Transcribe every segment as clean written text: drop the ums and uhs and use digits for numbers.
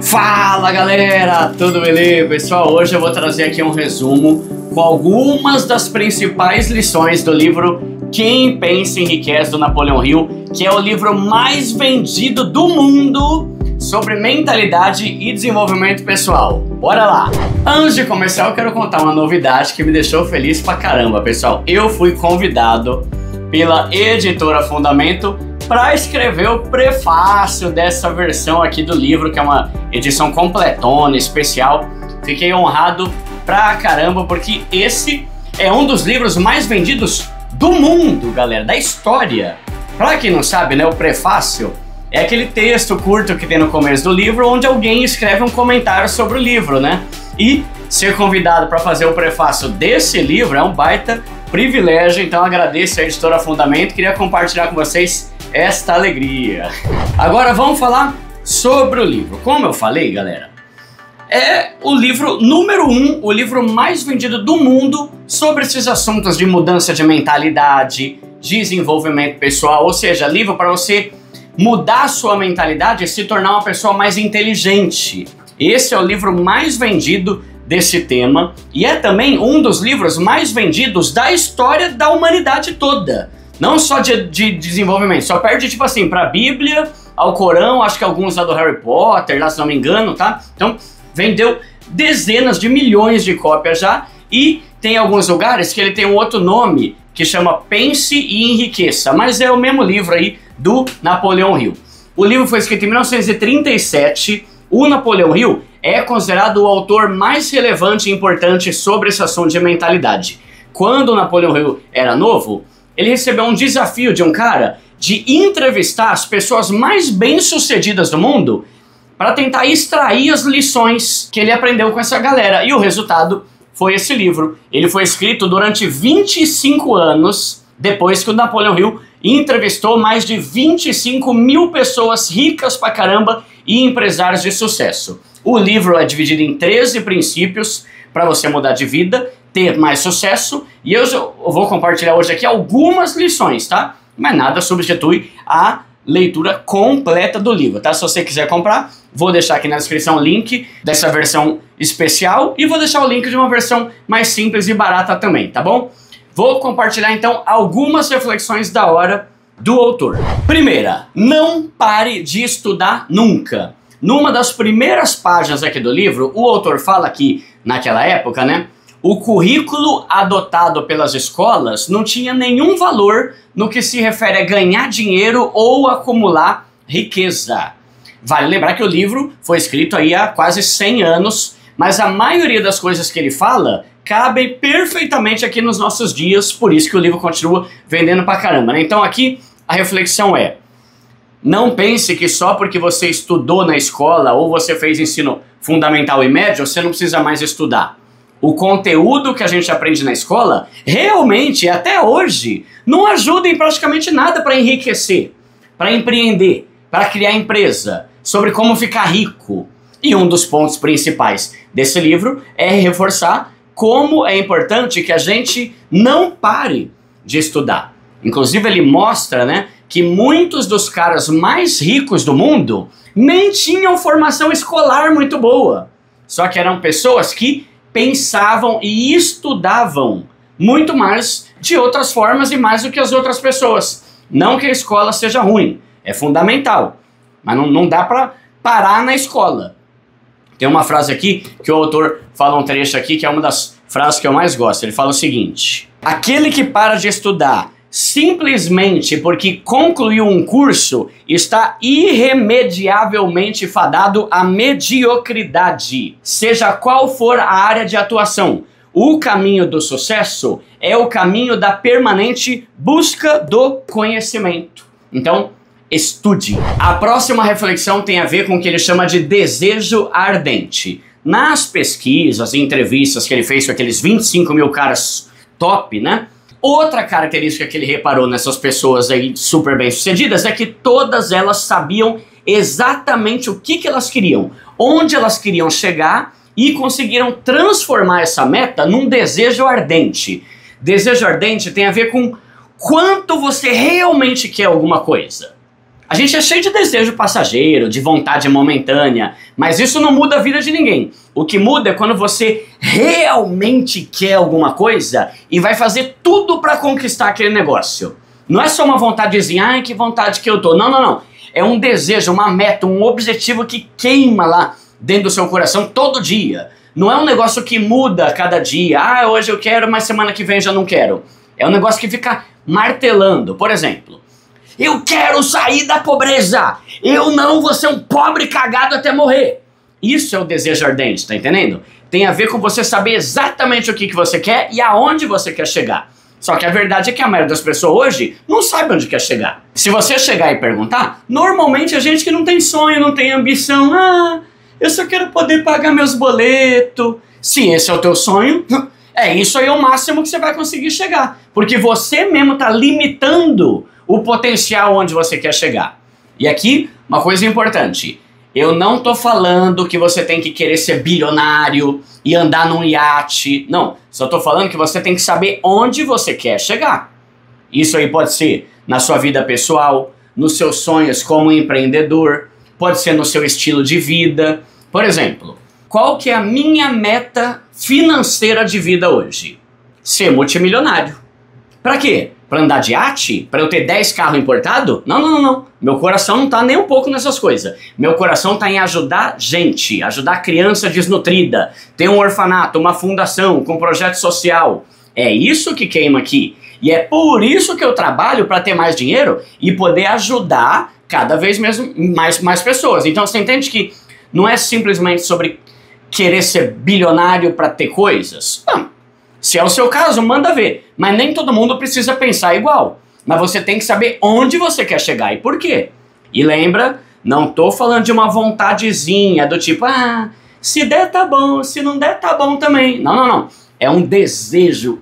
Fala galera, tudo beleza? Pessoal, hoje eu vou trazer aqui um resumo com algumas das principais lições do livro Quem Pensa Enriquece, do Napoleão Hill, que é o livro mais vendido do mundo sobre mentalidade e desenvolvimento pessoal. Bora lá! Antes de começar, eu quero contar uma novidade que me deixou feliz pra caramba, pessoal. Eu fui convidado pela editora Fundamento para escrever o prefácio dessa versão aqui do livro, que é uma edição completona, especial. Fiquei honrado pra caramba, porque esse é um dos livros mais vendidos do mundo, galera, da história. Pra quem não sabe, né, o prefácio é aquele texto curto que tem no começo do livro, onde alguém escreve um comentário sobre o livro, né? E ser convidado para fazer o prefácio desse livro é um baita privilégio, então agradeço a editora Fundamento, queria compartilhar com vocês esta alegria. Agora vamos falar sobre o livro. Como eu falei, galera, é o livro número 1, o livro mais vendido do mundo sobre esses assuntos de mudança de mentalidade, desenvolvimento pessoal, ou seja, livro para você mudar a sua mentalidade e se tornar uma pessoa mais inteligente. Esse é o livro mais vendido desse tema e é também um dos livros mais vendidos da história da humanidade toda. Não só de desenvolvimento, só perde tipo assim pra Bíblia, ao Corão, acho que alguns lá do Harry Potter, lá se não me engano, tá? Então vendeu dezenas de milhões de cópias já e tem alguns lugares que ele tem um outro nome que chama Pense e Enriqueça, mas é o mesmo livro aí do Napoleão Hill. O livro foi escrito em 1937, o Napoleão Hill é considerado o autor mais relevante e importante sobre esse assunto de mentalidade. Quando o Napoleão Hill era novo, ele recebeu um desafio de um cara de entrevistar as pessoas mais bem-sucedidas do mundo para tentar extrair as lições que ele aprendeu com essa galera. E o resultado foi esse livro. Ele foi escrito durante 25 anos, depois que o Napoleão Hill entrevistou mais de 25 mil pessoas ricas pra caramba e empresários de sucesso. O livro é dividido em 13 princípios para você mudar de vida, ter mais sucesso, e eu vou compartilhar hoje aqui algumas lições, tá? Mas nada substitui a leitura completa do livro, tá? Se você quiser comprar, vou deixar aqui na descrição o link dessa versão especial e vou deixar o link de uma versão mais simples e barata também, tá bom? Vou compartilhar então algumas reflexões da hora do autor. Primeira, não pare de estudar nunca. Numa das primeiras páginas aqui do livro, o autor fala que, naquela época, né, o currículo adotado pelas escolas não tinha nenhum valor no que se refere a ganhar dinheiro ou acumular riqueza. Vale lembrar que o livro foi escrito aí há quase 100 anos, mas a maioria das coisas que ele fala cabem perfeitamente aqui nos nossos dias, por isso que o livro continua vendendo pra caramba, né? Então aqui a reflexão é: não pense que só porque você estudou na escola ou você fez ensino fundamental e médio, você não precisa mais estudar. O conteúdo que a gente aprende na escola, realmente, até hoje, não ajuda em praticamente nada para enriquecer, para empreender, para criar empresa, sobre como ficar rico. E um dos pontos principais desse livro é reforçar como é importante que a gente não pare de estudar. Inclusive ele mostra, né, que muitos dos caras mais ricos do mundo nem tinham formação escolar muito boa. Só que eram pessoas que pensavam e estudavam muito mais de outras formas e mais do que as outras pessoas. Não que a escola seja ruim, é fundamental, mas não dá para parar na escola. Tem uma frase aqui que o autor fala um trecho aqui que é uma das frases que eu mais gosto. Ele fala o seguinte: aquele que para de estudar simplesmente porque concluiu um curso está irremediavelmente fadado à mediocridade, seja qual for a área de atuação. O caminho do sucesso é o caminho da permanente busca do conhecimento. Então, estude. A próxima reflexão tem a ver com o que ele chama de desejo ardente. Nas pesquisas e entrevistas que ele fez com aqueles 25 mil caras top, né? Outra característica que ele reparou nessas pessoas aí super bem-sucedidas é que todas elas sabiam exatamente o que elas queriam, onde elas queriam chegar e conseguiram transformar essa meta num desejo ardente. Desejo ardente tem a ver com quanto você realmente quer alguma coisa. A gente é cheio de desejo passageiro, de vontade momentânea, mas isso não muda a vida de ninguém. O que muda é quando você realmente quer alguma coisa e vai fazer tudo para conquistar aquele negócio. Não é só uma vontadezinha, ai que vontade que eu tô. Não, não, não. É um desejo, uma meta, um objetivo que queima lá dentro do seu coração todo dia. Não é um negócio que muda a cada dia. Ah, hoje eu quero, mas semana que vem já não quero. É um negócio que fica martelando. Por exemplo, eu quero sair da pobreza. Eu não vou ser um pobre cagado até morrer. Isso é o desejo ardente, tá entendendo? Tem a ver com você saber exatamente o que você quer e aonde você quer chegar. Só que a verdade é que a maioria das pessoas hoje não sabe onde quer chegar. Se você chegar e perguntar, normalmente a gente que não tem sonho, não tem ambição, eu só quero poder pagar meus boletos. Se esse é o teu sonho, isso aí é o máximo que você vai conseguir chegar. Porque você mesmo está limitando o potencial onde você quer chegar. E aqui, uma coisa importante. Eu não tô falando que você tem que querer ser bilionário e andar num iate. Não, só tô falando que você tem que saber onde você quer chegar. Isso aí pode ser na sua vida pessoal, nos seus sonhos como empreendedor, pode ser no seu estilo de vida. Por exemplo, qual que é a minha meta financeira de vida hoje? Ser multimilionário. Pra quê? Pra andar de iate? Pra eu ter 10 carros importados? Não, não, não, não. Meu coração não tá nem um pouco nessas coisas. Meu coração tá em ajudar gente, ajudar criança desnutrida, ter um orfanato, uma fundação com projeto social. É isso que queima aqui. E é por isso que eu trabalho para ter mais dinheiro e poder ajudar cada vez mais pessoas. Então você entende que não é simplesmente sobre querer ser bilionário para ter coisas? Não. Se é o seu caso, manda ver. Mas nem todo mundo precisa pensar igual. Mas você tem que saber onde você quer chegar e por quê. E lembra, não tô falando de uma vontadezinha do tipo, se der tá bom, se não der tá bom também. Não, não, não. É um desejo,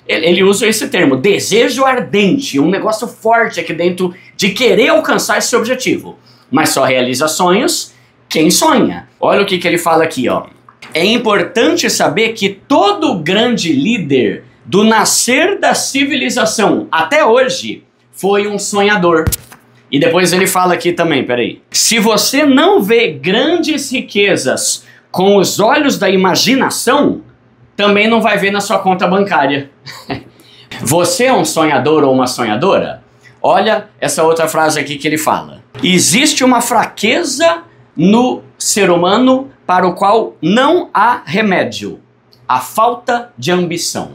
ele usa esse termo, desejo ardente, um negócio forte aqui dentro de querer alcançar esse objetivo. Mas só realiza sonhos quem sonha. Olha o que ele fala aqui, ó. É importante saber que todo grande líder do nascer da civilização até hoje foi um sonhador. E depois ele fala aqui também, peraí. Se você não vê grandes riquezas com os olhos da imaginação, também não vai ver na sua conta bancária. Você é um sonhador ou uma sonhadora? Olha essa outra frase aqui que ele fala. Existe uma fraqueza no ser humano para o qual não há remédio: a falta de ambição.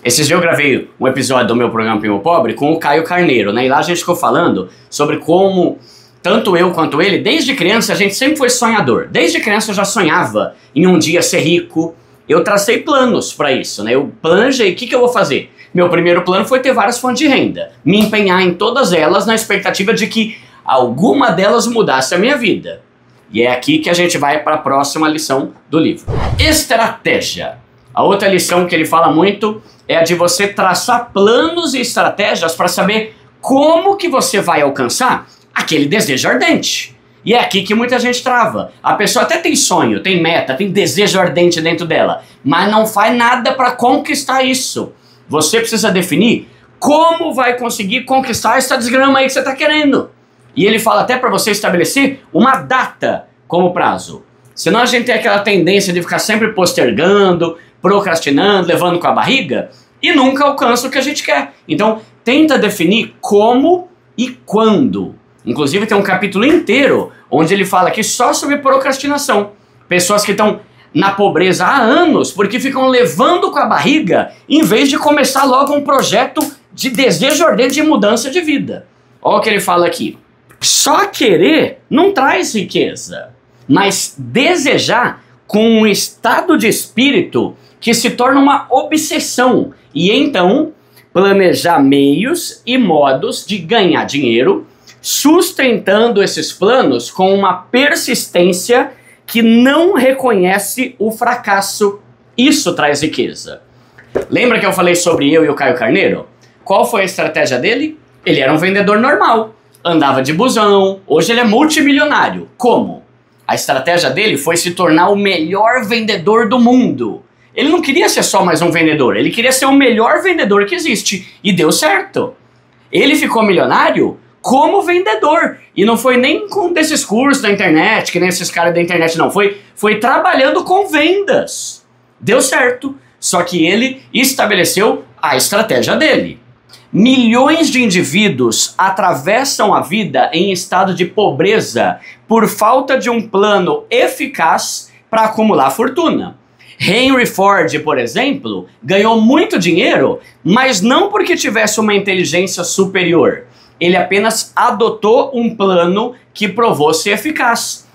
Esses dias eu gravei um episódio do meu programa Primo Pobre com o Caio Carneiro, né? E lá a gente ficou falando sobre como, tanto eu quanto ele, desde criança a gente sempre foi sonhador. Desde criança eu já sonhava em um dia ser rico. Eu tracei planos para isso, né? Eu planejei, o que eu vou fazer? Meu primeiro plano foi ter várias fontes de renda. Me empenhar em todas elas na expectativa de que alguma delas mudasse a minha vida. E é aqui que a gente vai para a próxima lição do livro. Estratégia. A outra lição que ele fala muito é a de você traçar planos e estratégias para saber como que você vai alcançar aquele desejo ardente. E é aqui que muita gente trava. A pessoa até tem sonho, tem meta, tem desejo ardente dentro dela, mas não faz nada para conquistar isso. Você precisa definir como vai conseguir conquistar essa desgrama aí que você está querendo. E ele fala até para você estabelecer uma data como prazo. Senão a gente tem aquela tendência de ficar sempre postergando, procrastinando, levando com a barriga e nunca alcança o que a gente quer. Então tenta definir como e quando. Inclusive tem um capítulo inteiro onde ele fala aqui só sobre procrastinação. Pessoas que estão na pobreza há anos porque ficam levando com a barriga em vez de começar logo um projeto de desejo ardente de mudança de vida. Olha o que ele fala aqui. Só querer não traz riqueza, mas desejar com um estado de espírito que se torna uma obsessão. E então planejar meios e modos de ganhar dinheiro, sustentando esses planos com uma persistência que não reconhece o fracasso. Isso traz riqueza. Lembra que eu falei sobre eu e o Caio Carneiro? Qual foi a estratégia dele? Ele era um vendedor normal, andava de busão, hoje ele é multimilionário. Como? A estratégia dele foi se tornar o melhor vendedor do mundo. Ele não queria ser só mais um vendedor, ele queria ser o melhor vendedor que existe. E deu certo. Ele ficou milionário como vendedor. E não foi nem com desses cursos da internet, que nem esses caras da internet não. Foi trabalhando com vendas. Deu certo. Só que ele estabeleceu a estratégia dele. Milhões de indivíduos atravessam a vida em estado de pobreza por falta de um plano eficaz para acumular fortuna. Henry Ford, por exemplo, ganhou muito dinheiro, mas não porque tivesse uma inteligência superior. Ele apenas adotou um plano que provou ser eficaz.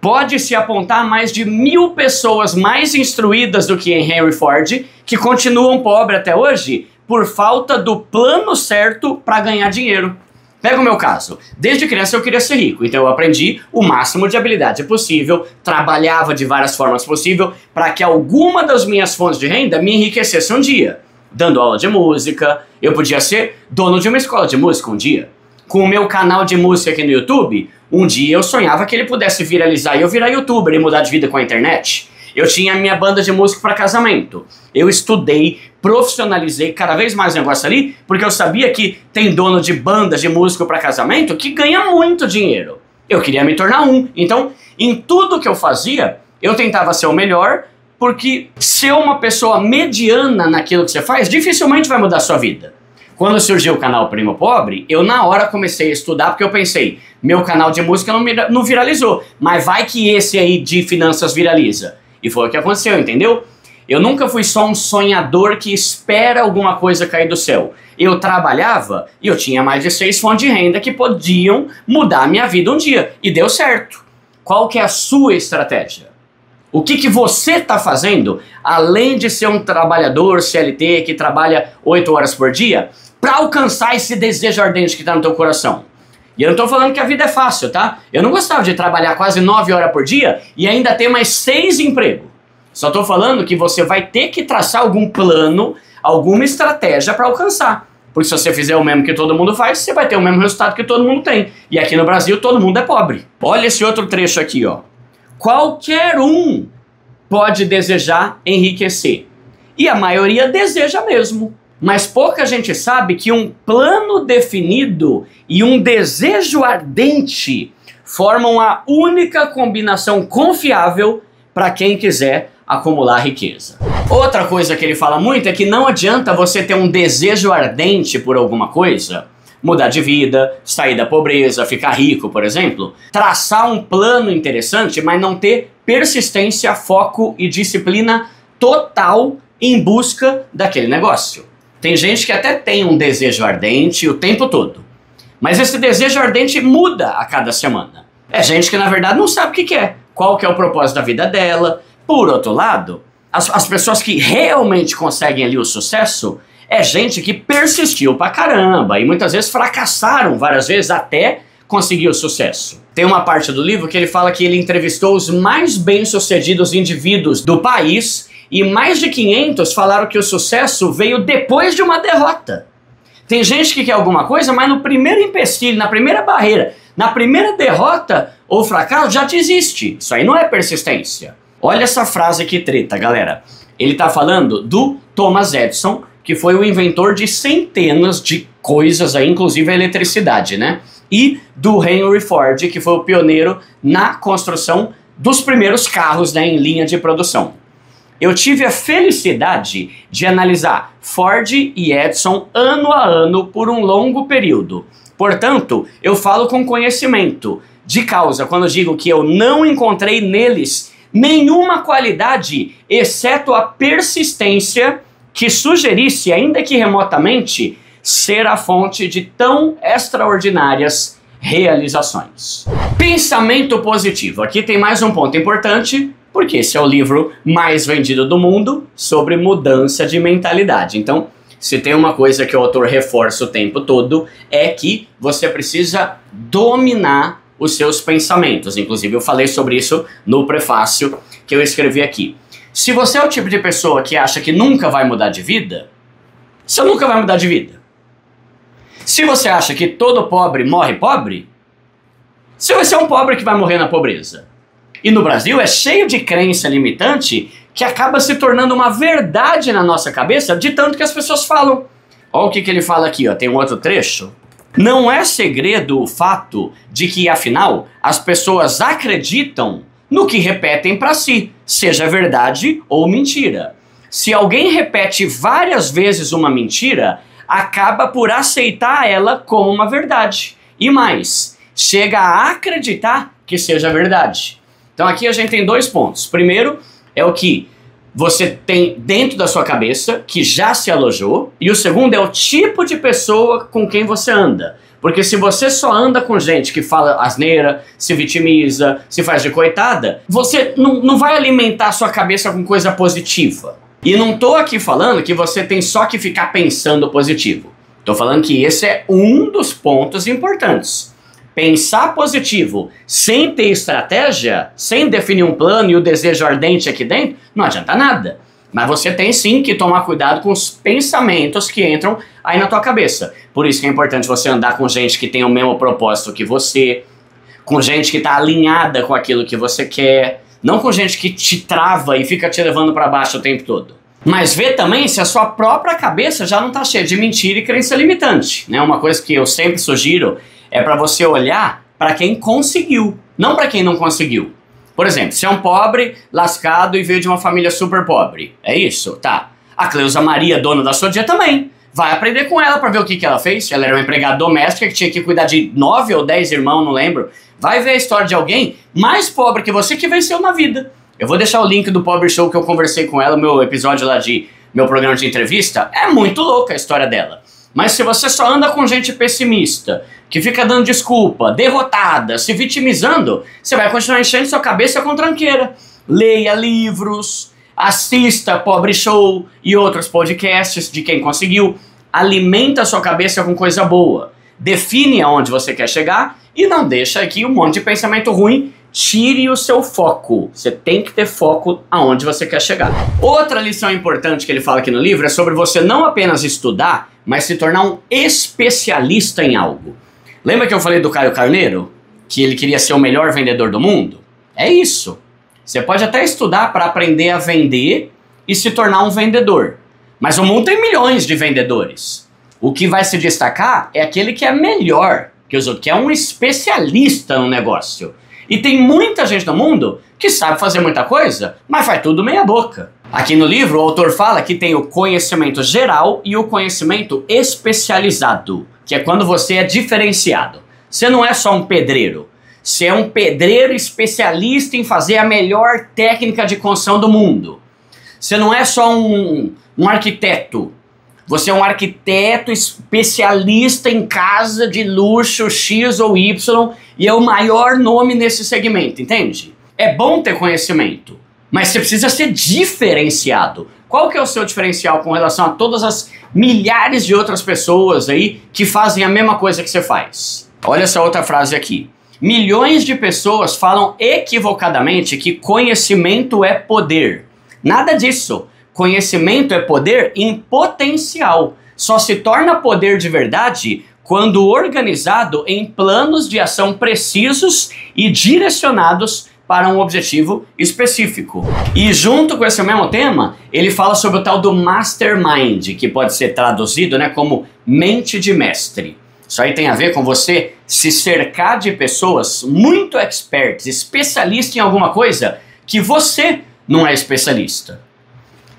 Pode-se apontar mais de 1000 pessoas mais instruídas do que Henry Ford, que continuam pobres até hoje, por falta do plano certo para ganhar dinheiro. Pega o meu caso. Desde criança eu queria ser rico, então eu aprendi o máximo de habilidade possível, trabalhava de várias formas possíveis para que alguma das minhas fontes de renda me enriquecesse um dia. Dando aula de música, eu podia ser dono de uma escola de música um dia. Com o meu canal de música aqui no YouTube, um dia eu sonhava que ele pudesse viralizar e eu virar youtuber e mudar de vida com a internet. Eu tinha a minha banda de música para casamento. Eu estudei, profissionalizei cada vez mais o negócio ali, porque eu sabia que tem dono de bandas de música para casamento que ganha muito dinheiro. Eu queria me tornar um. Então, em tudo que eu fazia, eu tentava ser o melhor, porque ser uma pessoa mediana naquilo que você faz, dificilmente vai mudar a sua vida. Quando surgiu o canal Primo Pobre, eu na hora comecei a estudar, porque eu pensei, meu canal de música não viralizou, mas vai que esse aí de finanças viraliza. E foi o que aconteceu, entendeu? Eu nunca fui só um sonhador que espera alguma coisa cair do céu. Eu trabalhava e eu tinha mais de 6 fontes de renda que podiam mudar a minha vida um dia. E deu certo. Qual que é a sua estratégia? O que você está fazendo, além de ser um trabalhador CLT que trabalha 8 horas por dia, para alcançar esse desejo ardente que está no teu coração? E eu não estou falando que a vida é fácil, tá? Eu não gostava de trabalhar quase 9 horas por dia e ainda ter mais 6 empregos. Só estou falando que você vai ter que traçar algum plano, alguma estratégia para alcançar. Porque se você fizer o mesmo que todo mundo faz, você vai ter o mesmo resultado que todo mundo tem. E aqui no Brasil todo mundo é pobre. Olha esse outro trecho aqui, ó. Qualquer um pode desejar enriquecer. E a maioria deseja mesmo. Mas pouca gente sabe que um plano definido e um desejo ardente formam a única combinação confiável para quem quiser acumular riqueza. Outra coisa que ele fala muito é que não adianta você ter um desejo ardente por alguma coisa, mudar de vida, sair da pobreza, ficar rico, por exemplo, traçar um plano interessante, mas não ter persistência, foco e disciplina total em busca daquele negócio. Tem gente que até tem um desejo ardente o tempo todo, mas esse desejo ardente muda a cada semana. É gente que na verdade não sabe o que quer, qual que é o propósito da vida dela. Por outro lado, as pessoas que realmente conseguem ali o sucesso é gente que persistiu pra caramba e muitas vezes fracassaram várias vezes até conseguir o sucesso. Tem uma parte do livro que ele fala que ele entrevistou os mais bem-sucedidos indivíduos do país e mais de 500 falaram que o sucesso veio depois de uma derrota. Tem gente que quer alguma coisa, mas no primeiro empecilho, na primeira barreira, na primeira derrota ou fracasso já desiste. Isso aí não é persistência. Olha essa frase que treta, galera. Ele está falando do Thomas Edison, que foi o inventor de centenas de coisas aí, inclusive a eletricidade, né? E do Henry Ford, que foi o pioneiro na construção dos primeiros carros, né, em linha de produção. Eu tive a felicidade de analisar Ford e Edison ano a ano por um longo período. Portanto, eu falo com conhecimento de causa quando digo que eu não encontrei neles nenhuma qualidade, exceto a persistência que sugerisse, ainda que remotamente, ser a fonte de tão extraordinárias realizações. Pensamento positivo. Aqui tem mais um ponto importante, porque esse é o livro mais vendido do mundo sobre mudança de mentalidade. Então, se tem uma coisa que o autor reforça o tempo todo, é que você precisa dominar os seus pensamentos. Inclusive, eu falei sobre isso no prefácio que eu escrevi aqui. Se você é o tipo de pessoa que acha que nunca vai mudar de vida, você nunca vai mudar de vida. Se você acha que todo pobre morre pobre, você vai ser um pobre que vai morrer na pobreza. E no Brasil é cheio de crença limitante que acaba se tornando uma verdade na nossa cabeça de tanto que as pessoas falam. Olha o que ele fala aqui, ó. Tem um outro trecho Não é segredo o fato de que, afinal, as pessoas acreditam no que repetem para si, seja verdade ou mentira. Se alguém repete várias vezes uma mentira, acaba por aceitar ela como uma verdade. E mais, chega a acreditar que seja verdade. Então aqui a gente tem 2 pontos. Primeiro é o que você tem dentro da sua cabeça, que já se alojou. E o segundo é o tipo de pessoa com quem você anda. Porque se você só anda com gente que fala asneira, se vitimiza, se faz de coitada, você não vai alimentar a sua cabeça com coisa positiva. E não tô aqui falando que você tem só que ficar pensando positivo. Tô falando que esse é um dos pontos importantes. Pensar positivo sem ter estratégia, sem definir um plano e o desejo ardente aqui dentro, não adianta nada. Mas você tem sim que tomar cuidado com os pensamentos que entram aí na tua cabeça. Por isso que é importante você andar com gente que tem o mesmo propósito que você, com gente que está alinhada com aquilo que você quer, não com gente que te trava e fica te levando para baixo o tempo todo. Mas vê também se a sua própria cabeça já não está cheia de mentira e crença limitante, né? Uma coisa que eu sempre sugiro é para você olhar para quem conseguiu, não para quem não conseguiu. Por exemplo, você é um pobre, lascado e veio de uma família super pobre. É isso? Tá. A Cleusa Maria, dona da Sodia, também. Vai aprender com ela para ver o que ela fez. Ela era uma empregada doméstica que tinha que cuidar de 9 ou 10 irmãos, não lembro. Vai ver a história de alguém mais pobre que você que venceu na vida. Eu vou deixar o link do Pobre Show que eu conversei com ela, meu episódio lá de meu programa de entrevista. É muito louca a história dela. Mas se você só anda com gente pessimista, que fica dando desculpa, derrotada, se vitimizando, você vai continuar enchendo sua cabeça com tranqueira. Leia livros, assista Pobre Show e outros podcasts de quem conseguiu. Alimenta a sua cabeça com coisa boa. Define aonde você quer chegar e não deixa aqui um monte de pensamento ruim. Tire o seu foco. Você tem que ter foco aonde você quer chegar. Outra lição importante que ele fala aqui no livro é sobre você não apenas estudar, mas se tornar um especialista em algo. Lembra que eu falei do Caio Carneiro? Que ele queria ser o melhor vendedor do mundo? É isso. Você pode até estudar para aprender a vender e se tornar um vendedor. Mas o mundo tem milhões de vendedores. O que vai se destacar é aquele que é melhor que os outros, que é um especialista no negócio. E tem muita gente no mundo que sabe fazer muita coisa, mas faz tudo meia boca. Aqui no livro, o autor fala que tem o conhecimento geral e o conhecimento especializado, que é quando você é diferenciado. Você não é só um pedreiro. Você é um pedreiro especialista em fazer a melhor técnica de construção do mundo. Você não é só um arquiteto. Você é um arquiteto especialista em casa de luxo X ou Y e é o maior nome nesse segmento, entende? É bom ter conhecimento, mas você precisa ser diferenciado. Qual que é o seu diferencial com relação a todas as milhares de outras pessoas aí que fazem a mesma coisa que você faz? Olha essa outra frase aqui. Milhões de pessoas falam equivocadamente que conhecimento é poder. Nada disso. Conhecimento é poder em potencial. Só se torna poder de verdade quando organizado em planos de ação precisos e direcionados para um objetivo específico. E junto com esse mesmo tema, ele fala sobre o tal do mastermind, que pode ser traduzido, né, como mente de mestre. Isso aí tem a ver com você se cercar de pessoas muito expertas, especialistas em alguma coisa que você não é especialista.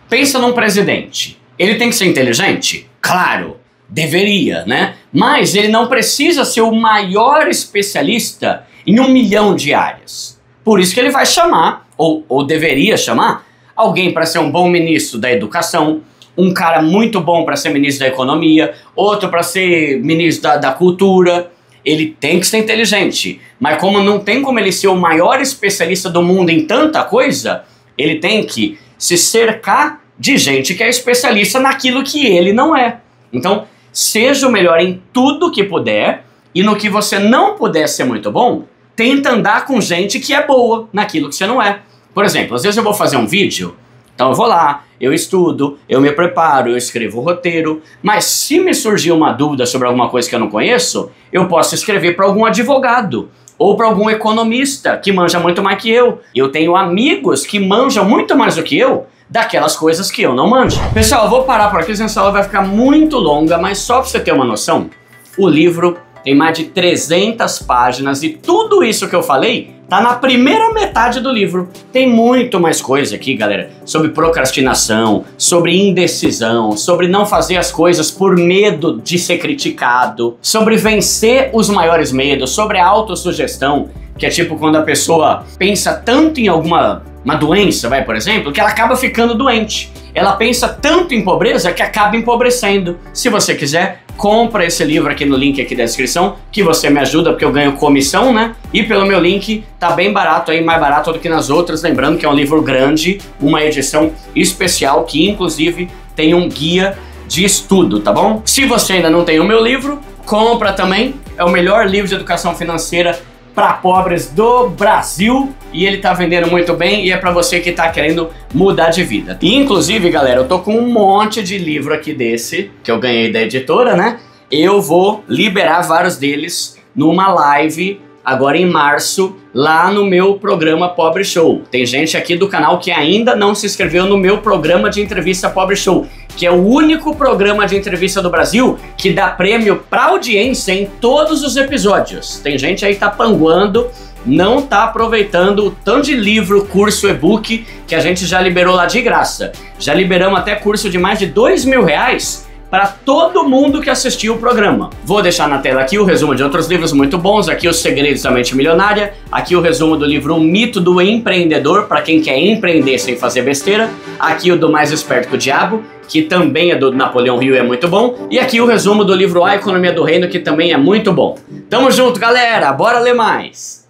Pensa num presidente. Ele tem que ser inteligente? Claro, deveria, né? Mas ele não precisa ser o maior especialista em 1 milhão de áreas. Por isso que ele vai chamar, ou deveria chamar, alguém para ser um bom ministro da educação, um cara muito bom para ser ministro da economia, outro para ser ministro da cultura. Ele tem que ser inteligente. Mas como não tem como ele ser o maior especialista do mundo em tanta coisa, ele tem que se cercar de gente que é especialista naquilo que ele não é. Então, seja o melhor em tudo que puder, e no que você não puder ser muito bom, tenta andar com gente que é boa naquilo que você não é. Por exemplo, às vezes eu vou fazer um vídeo, então eu vou lá, eu estudo, eu me preparo, eu escrevo o roteiro, mas se me surgir uma dúvida sobre alguma coisa que eu não conheço, eu posso escrever para algum advogado, ou para algum economista que manja muito mais que eu. Eu tenho amigos que manjam muito mais do que eu, daquelas coisas que eu não manjo. Pessoal, eu vou parar por aqui, senão essa aula vai ficar muito longa, mas só para você ter uma noção, O livro tem mais de 300 páginas e tudo isso que eu falei tá na primeira metade do livro. Tem muito mais coisa aqui, galera, sobre procrastinação, sobre indecisão, sobre não fazer as coisas por medo de ser criticado, sobre vencer os maiores medos, sobre a autossugestão, que é tipo quando a pessoa pensa tanto em alguma doença, por exemplo, que ela acaba ficando doente. Ela pensa tanto em pobreza que acaba empobrecendo. Se você quiser, compra esse livro aqui no link aqui da descrição, que você me ajuda porque eu ganho comissão, né? E pelo meu link tá bem barato aí, mais barato do que nas outras. Lembrando que é um livro grande, uma edição especial que inclusive tem um guia de estudo, tá bom? Se você ainda não tem o meu livro, compra também. É o melhor livro de educação financeira para pobres do Brasil e ele tá vendendo muito bem e é para você que tá querendo mudar de vida. E inclusive, galera, eu tô com um monte de livro aqui desse que eu ganhei da editora, né? Eu vou liberar vários deles numa live agora em março, lá no meu programa Pobre Show. Tem gente aqui do canal que ainda não se inscreveu no meu programa de entrevista Pobre Show, que é o único programa de entrevista do Brasil que dá prêmio pra audiência em todos os episódios. Tem gente aí que tá panguando, não tá aproveitando o tanto de livro, curso, e-book que a gente já liberou lá de graça. Já liberamos até curso de mais de R$2.000 para todo mundo que assistiu o programa. Vou deixar na tela aqui o resumo de outros livros muito bons, aqui Os Segredos da Mente Milionária, aqui o resumo do livro O Mito do Empreendedor, para quem quer empreender sem fazer besteira, aqui o do Mais Esperto que o Diabo, que também é do Napoleão Hill e é muito bom, e aqui o resumo do livro A Economia do Reino, que também é muito bom. Tamo junto, galera, bora ler mais!